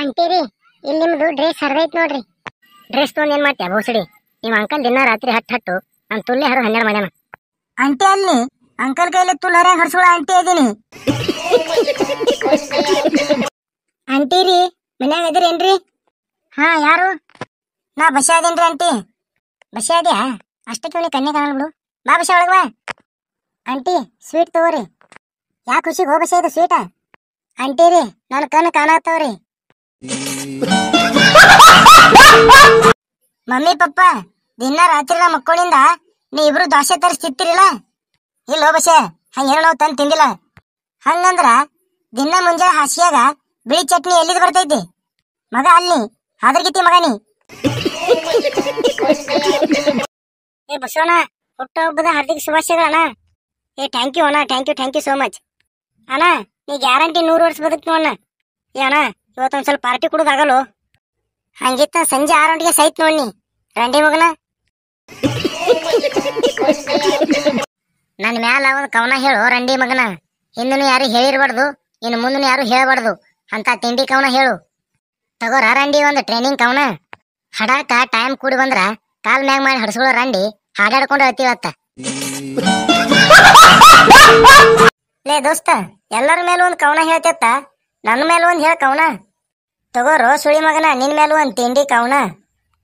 ಅಂತೀರಿ ಇಲ್ಲಿ ನಿಮ್ದು ಡ್ರೆಸ್ ಹರಿದೈತ್ ನೋಡ್ರಿ. ಡ್ರೆಸ್ ತೊಗೊಂಡ್ ಏನ್ ಮಾಡ್ತೀಯ ಬೋಸಡಿ? ನಿಮ್ಮ ಅಂಕಲ್ ದಿನ ರಾತ್ರಿ ಹಟ್ಟು ನನ್ ತುಲ್ಲೆ ಹರು 12 ಮಾಡ್ಯಾನ. ಅಂಟಿ ಅಲ್ಲಿ ಅಂಕಲ್ ಕೈಲಿ ತುಲ್ಲರೆ ಹರ್ಸುಳ ಅಂಟಿ ಇದೀನಿ. ಅಂಟಿರಿ ಮನ್ಯಾಗ ಅದಿರೇನ್ರಿ? ಹಾ ಯಾರು? ನಾ ಬಸ ಅದೇನ್ರಿ ಅಂಟಿ. ಬಸ ಅದ್ಯಾ? ಅಷ್ಟಕ್ಕೆ ಅವಳಿ ಕನ್ಯೆ ಕಾಣಲ್ ಬಿಡು. ಬಾ ಬಸ ಒಳಗ ಬಾ. ಅಂಟಿ ಸ್ವೀಟ್ ತಗೋರಿ. ಯಾ ಖುಷಿಗೆ ಹೋ ಬಸ ಇದು ಸ್ವೀಟ? ಅಂಟಿರಿ ನನ್ನ ಕಣ್ಣು ಕಾಣತ್ತವ್ರಿ. ಮಮ್ಮಿ ಪಪ್ಪ ದಿನ ರಾತ್ರಿ ನಾ ಮಕ್ಕಳಿಂದ ನೀ ಇಬ್ರು ದೋಸೆ ತರಿಸ್ತಿರ್ತಿರಿಲ್ಲ? ಇಲ್ಲೋ ಬಸೆ ಹಂಗೇನೋ ನಾವು ತಂದು ತಿಂದಿಲ್ಲ. ಹಂಗಂದ್ರ ದಿನ ಮುಂಜಾನೆ ಹಾಸಿಯಾಗ ಬಿಳಿ ಚಟ್ನಿ ಎಲ್ಲಿದ್ ಬರ್ತೈತಿ ಮಗ? ಅಲ್ಲಿ ಹಾದ್ರಗಿತಿ ಮಗನಿ. ಏ ಬಸವಣ್ಣ ಹುಟ್ಟ ಹಬ್ಬದ ಹಾರ್ದಿಕ ಶುಭಾಶಯಗಳಣ್ಣ. ಏ ಥ್ಯಾಂಕ್ ಯು ಅಣ್ಣ, ಥ್ಯಾಂಕ್ ಯು ಸೋ ಮಚ್ ಅಣ್ಣ. ನೀ ಗ್ಯಾರಂಟಿ 100 ವರ್ಷ ಬದುಕ್ತು ಅಣ್ಣ. ಏ ಅಣ್ಣ ಇವತ್ತೊಂದ್ ಸ್ವಲ್ಪ ಪಾರ್ಟಿ ಕೊಡೋದಾಗಲ್ಲೋ? ಹಂಗಿತ್ತ ಸಂಜೆ 6 ಗಂಟೆಗೆ ಸೈತ್ ನೋಡಿ ರಂಡಿ ಮಗನ. ನನ್ ಮ್ಯಾಲ ಒಂದು ಕವನ ಹೇಳು ರಂಡಿ ಮಗನ. ಹಿಂದೂ ಯಾರು ಹೇಳಿರ್ಬಾರ್ದು, ಇನ್ನು ಮುಂದೂ ಯಾರು ಹೇಳಬಾರ್ದು ಅಂತ ತಿಂಡಿ ಕವನ ಹೇಳು. ತಗೋರ ರಂಡಿ ಒಂದು ಟ್ರೈನಿಂಗ್ ಕವನ. ಹಡಾಕ ಟೈಮ್ ಕೂಡಿ ಬಂದ್ರ ಕಾಲ್ ಮ್ಯಾಗ ಮಾಡಿ ಹಡ್ಸ್ಕೊಳ್ಳೋ ರಂಡಿ ಹಾಡಾಡ್ಕೊಂಡು ಹೇಳ್ತೀವತ್ತ. ಲೇ ದೋಸ್ತ ಎಲ್ಲರ ಮೇಲೂ ಒಂದ್ ಕವನ ಹೇಳ್ತೇತ್ತ, ನನ್ನ ಮೇಲೂ ಒಂದ್ ಹೇಳ ಕವನ. ತಗೋರೋ ಸುಳಿ ಮಗನ ನಿನ್ ಮೇಲೂ ಒಂದ್ ತಿಂಡಿ ಕವನ.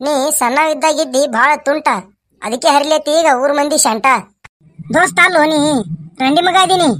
ನೀ ಸಣ್ಣವಿದ್ದಾಗಿದ್ದಿ ಬಹಳ ತುಂಟ, ಅದಕ್ಕೆ ಹರಿಲೇತಿ ಈಗ ಊರ್ ಮಂದಿ ಶಂಟ. ದೋಸ್ತ ಅಲ್ಲೋ ನೀ ರಂಡಿ ಮಗ ಅದೀನಿ.